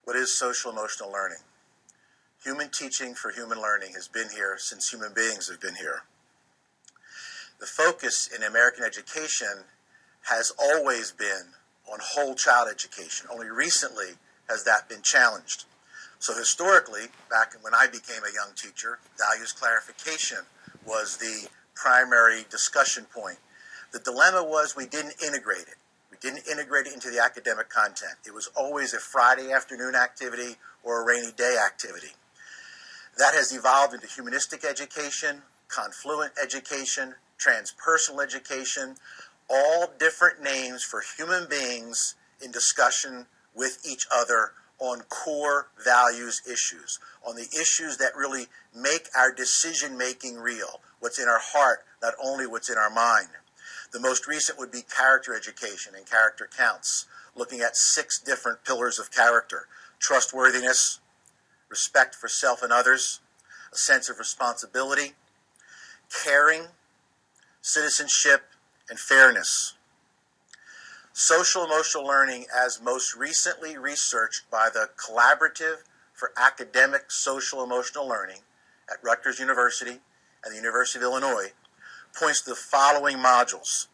What is social emotional learning? Human teaching for human learning has been here since human beings have been here. The focus in American education has always been on whole child education. Only recently has that been challenged. So historically, back when I became a young teacher, values clarification was the primary discussion point. The dilemma was we didn't integrate it. We didn't integrate it into the academic content. It was always a Friday afternoon activity or a rainy day activity. That has evolved into humanistic education, confluent education, transpersonal education, all different names for human beings in discussion with each other on core values issues, on the issues that really make our decision-making real, what's in our heart, not only what's in our mind. The most recent would be character education and character counts, looking at 6 different pillars of character: trustworthiness, respect for self and others, a sense of responsibility, caring, citizenship, and fairness. Social emotional learning, as most recently researched by the Collaborative for Academic Social Emotional Learning at Rutgers University and the University of Illinois, points to the following modules.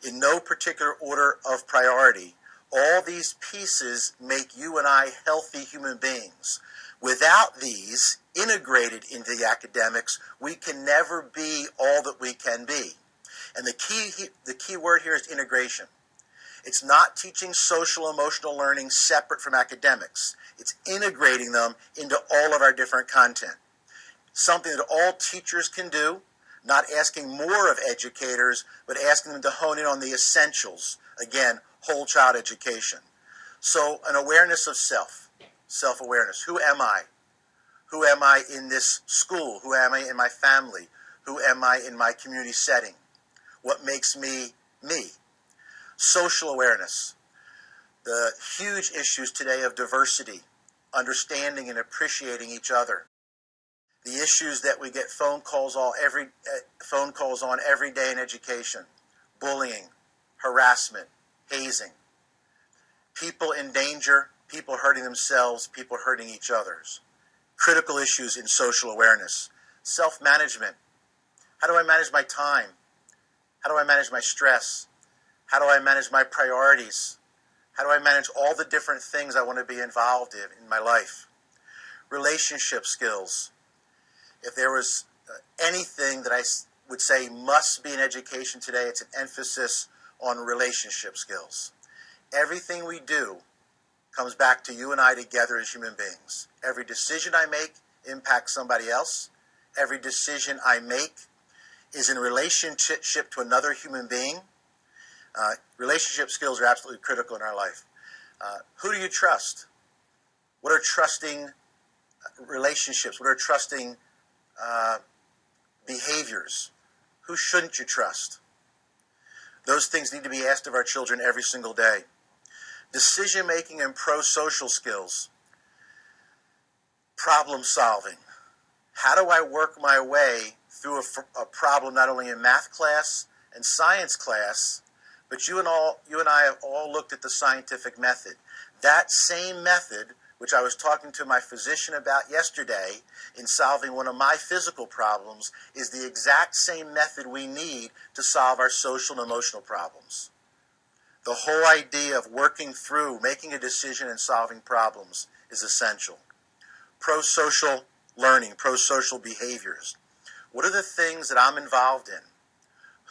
In no particular order of priority, all these pieces make you and I healthy human beings. Without these integrated into the academics, we can never be all that we can be. And the key word here is integration. It's not teaching social emotional learning separate from academics. It's integrating them into all of our different content. Something that all teachers can do, not asking more of educators, but asking them to hone in on the essentials. Again, whole child education. So an awareness of self, self-awareness. Who am I? Who am I in this school? Who am I in my family? Who am I in my community setting? What makes me me? Social awareness. The huge issues today of diversity, understanding and appreciating each other. The issues that we get phone calls on every day in education: bullying, harassment, hazing, people in danger, people hurting themselves, people hurting each others. Critical issues in social awareness. Self-management. How do I manage my time? How do I manage my stress? How do I manage my priorities? How do I manage all the different things I want to be involved in my life? Relationship skills. If there was anything that I would say must be in education today, it's an emphasis on relationship skills. Everything we do comes back to you and I together as human beings. Every decision I make impacts somebody else. Every decision I make is in relationship to another human being. Relationship skills are absolutely critical in our life. Who do you trust? What are trusting relationships? What are trusting behaviors? Who shouldn't you trust? Those things need to be asked of our children every single day. Decision-making and pro-social skills. Problem solving. How do I work my way through a problem not only in math class and science class, but you and I have all looked at the scientific method. That same method, which I was talking to my physician about yesterday in solving one of my physical problems, is the exact same method we need to solve our social and emotional problems. The whole idea of working through, making a decision and solving problems is essential. Pro-social learning, pro-social behaviors. What are the things that I'm involved in?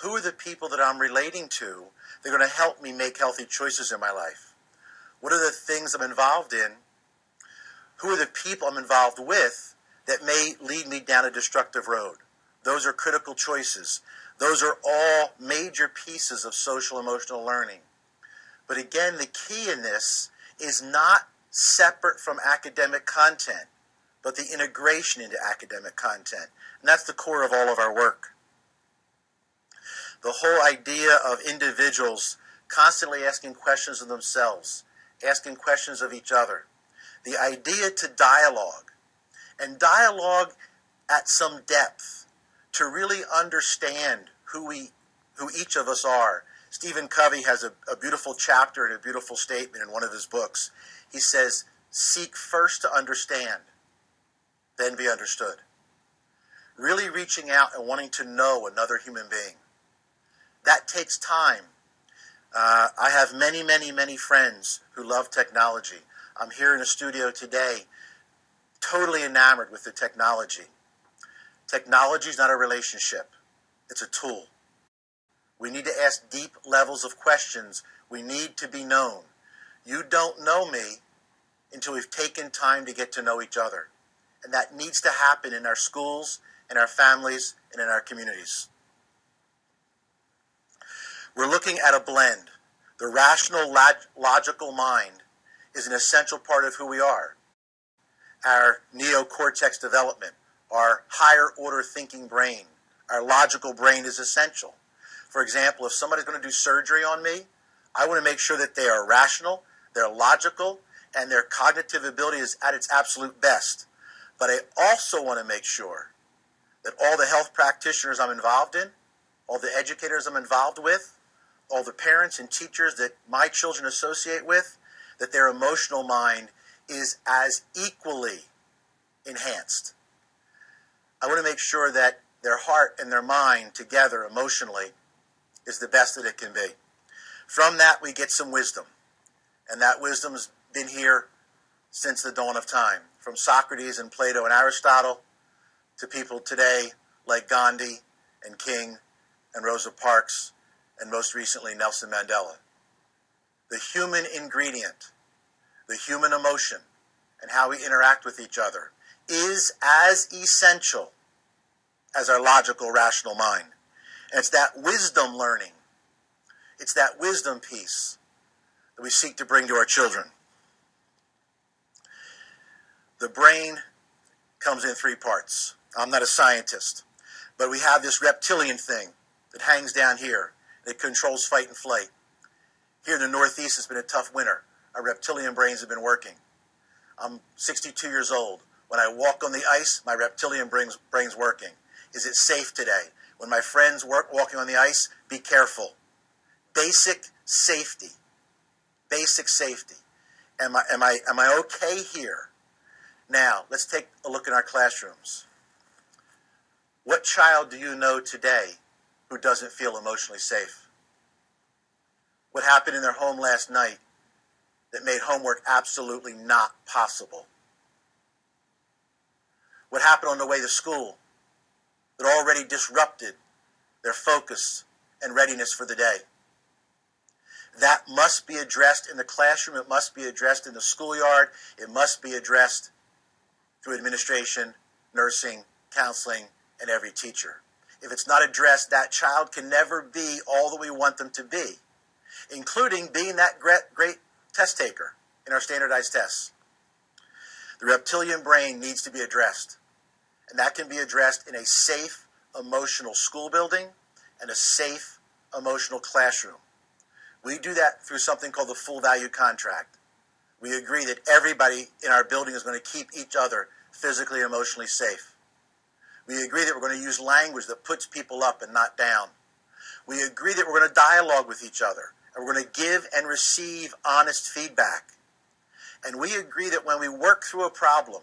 Who are the people that I'm relating to that are going to help me make healthy choices in my life? What are the things I'm involved in? Who are the people I'm involved with that may lead me down a destructive road? Those are critical choices. Those are all major pieces of social emotional learning. But again, the key in this is not separate from academic content, but the integration into academic content. And that's the core of all of our work. The whole idea of individuals constantly asking questions of themselves, asking questions of each other. The idea to dialogue, and dialogue at some depth, to really understand who each of us are. Stephen Covey has a beautiful chapter and a beautiful statement in one of his books. He says, seek first to understand, then be understood. Really reaching out and wanting to know another human being. That takes time. I have many, many, many friends who love technology. I'm here in a studio today, totally enamored with the technology. Technology is not a relationship. It's a tool. We need to ask deep levels of questions. We need to be known. You don't know me until we've taken time to get to know each other. And that needs to happen in our schools, in our families, and in our communities. We're looking at a blend. The rational, logical mind is an essential part of who we are. Our Neocortex Development, our higher order thinking brain, our logical brain is essential. For example, if somebody's going to do surgery on me, I want to make sure that they are rational, they're logical, and their cognitive ability is at its absolute best. But I also want to make sure that all the health practitioners I'm involved in, all the educators I'm involved with, all the parents and teachers that my children associate with, that their emotional mind is as equally enhanced. I want to make sure that their heart and their mind together emotionally is the best that it can be. From that, we get some wisdom. And that wisdom's been here since the dawn of time. From Socrates and Plato and Aristotle to people today like Gandhi and King and Rosa Parks and most recently Nelson Mandela. The human ingredient, the human emotion, and how we interact with each other is as essential as our logical, rational mind. And it's that wisdom learning, it's that wisdom piece that we seek to bring to our children. The brain comes in three parts. I'm not a scientist, but we have this reptilian thing that hangs down here that controls fight and flight. Here in the Northeast, it's been a tough winter. Our reptilian brains have been working. I'm 62 years old. When I walk on the ice, my reptilian brain's working. Is it safe today? When my friends walking on the ice, be careful. Basic safety. Basic safety. Am I okay here? Now, let's take a look in our classrooms. What child do you know today who doesn't feel emotionally safe? What happened in their home last night that made homework absolutely not possible? What happened on the way to school that already disrupted their focus and readiness for the day? That must be addressed in the classroom. It must be addressed in the schoolyard. It must be addressed through administration, nursing, counseling, and every teacher. If it's not addressed, that child can never be all that we want them to be, including being that great test taker in our standardized tests. The reptilian brain needs to be addressed, and that can be addressed in a safe, emotional school building and a safe, emotional classroom. We do that through something called the full value contract. We agree that everybody in our building is going to keep each other physically and emotionally safe. We agree that we're going to use language that puts people up and not down. We agree that we're going to dialogue with each other, and we're going to give and receive honest feedback. And we agree that when we work through a problem,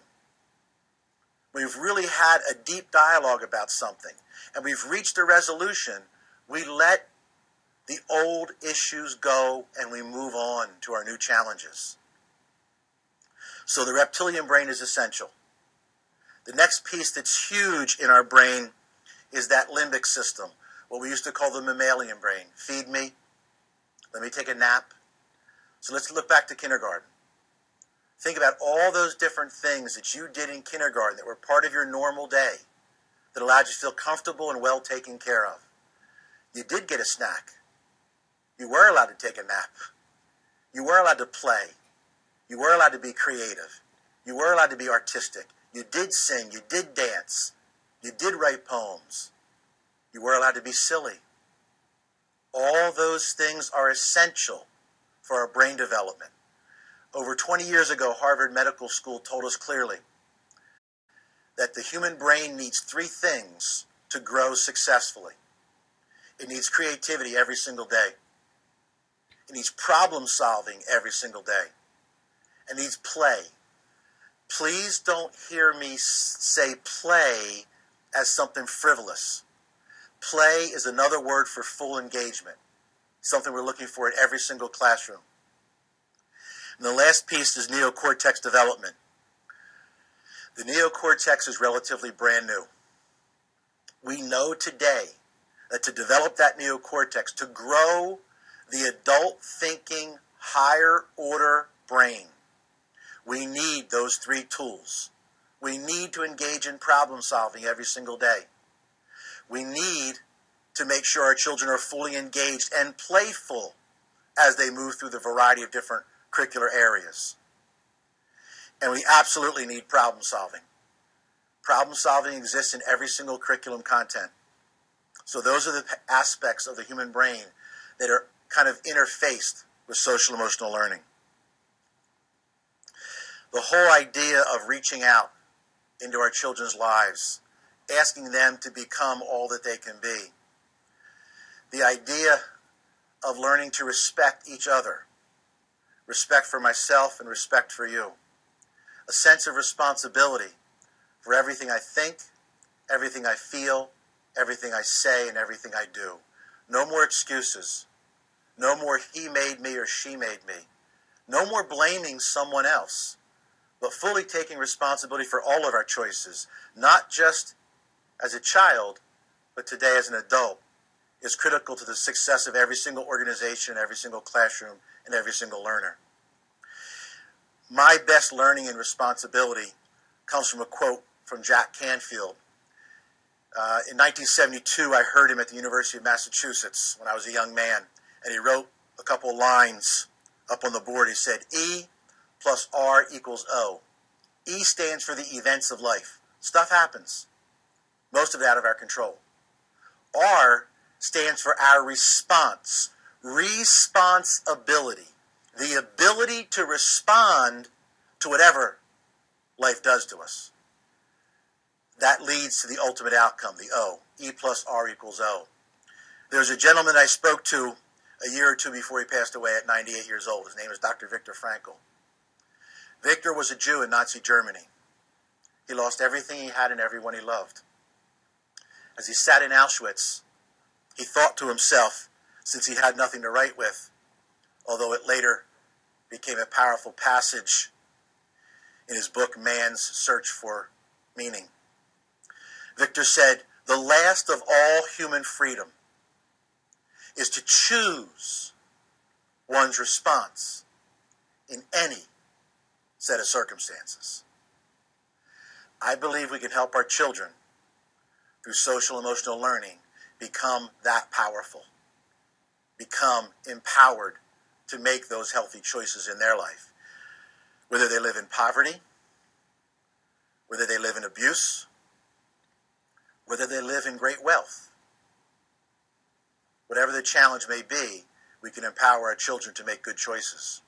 we've really had a deep dialogue about something, and we've reached a resolution, we let the old issues go and we move on to our new challenges. So the reptilian brain is essential. The next piece that's huge in our brain is that limbic system, what we used to call the mammalian brain. Feed me, let me take a nap. So let's look back to kindergarten. Think about all those different things that you did in kindergarten that were part of your normal day that allowed you to feel comfortable and well taken care of. You did get a snack. You were allowed to take a nap. You were allowed to play. You were allowed to be creative. You were allowed to be artistic. You did sing. You did dance. You did write poems. You were allowed to be silly. All those things are essential for our brain development. Over 20 years ago, Harvard Medical School told us clearly that the human brain needs three things to grow successfully. It needs creativity every single day. It needs problem solving every single day. It needs play Please don't hear me say play as something frivolous. Play is another word for full engagement, something we're looking for in every single classroom. And the last piece is neocortex development. The neocortex is relatively brand new. We know today that to develop that neocortex, to grow the adult thinking higher order brain, we need those three tools. We need to engage in problem solving every single day. We need to make sure our children are fully engaged and playful as they move through the variety of different curricular areas. And we absolutely need problem solving. Problem solving exists in every single curriculum content. So those are the aspects of the human brain that are kind of interfaced with social emotional learning. The whole idea of reaching out into our children's lives, asking them to become all that they can be. The idea of learning to respect each other, respect for myself and respect for you. A sense of responsibility for everything I think, everything I feel, everything I say, and everything I do. No more excuses. No more he made me or she made me. No more blaming someone else, but fully taking responsibility for all of our choices, not just as a child, but today as an adult, is critical to the success of every single organization, every single classroom, and every single learner. My best learning and responsibility comes from a quote from Jack Canfield. In 1972, I heard him at the University of Massachusetts when I was a young man, and he wrote a couple lines up on the board. He said, E plus R equals O. E stands for the events of life. Stuff happens. Most of it out of our control. R stands for our response. Responsibility. The ability to respond to whatever life does to us. That leads to the ultimate outcome, the O. E plus R equals O. There's a gentleman I spoke to a year or two before he passed away at 98 years old. His name is Dr. Viktor Frankl. Viktor was a Jew in Nazi Germany. He lost everything he had and everyone he loved. As he sat in Auschwitz, he thought to himself, since he had nothing to write with, although it later became a powerful passage in his book, Man's Search for Meaning. Viktor said, the last of all human freedom is to choose one's response in any set of circumstances. I believe we can help our children through social emotional learning become that powerful, become empowered to make those healthy choices in their life. Whether they live in poverty, whether they live in abuse, whether they live in great wealth. Whatever the challenge may be, we can empower our children to make good choices.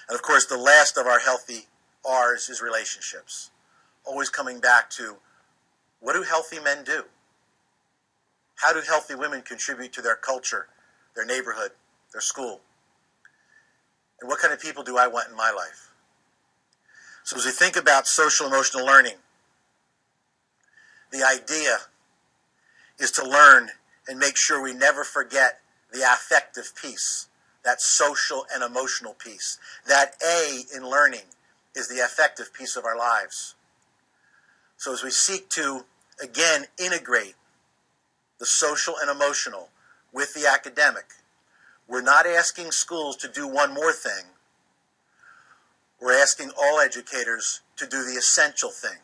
And of course, the last of our healthy R's is relationships. Always coming back to, what do healthy men do? How do healthy women contribute to their culture, their neighborhood, their school? And what kind of people do I want in my life? So as we think about social emotional learning, the idea is to learn and make sure we never forget the affective piece, that social and emotional piece. That A in learning is the affective piece of our lives. So as we seek to, again, integrate the social and emotional with the academic, we're not asking schools to do one more thing. We're asking all educators to do the essential thing.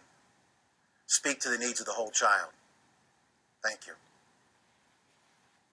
Speak to the needs of the whole child. Thank you.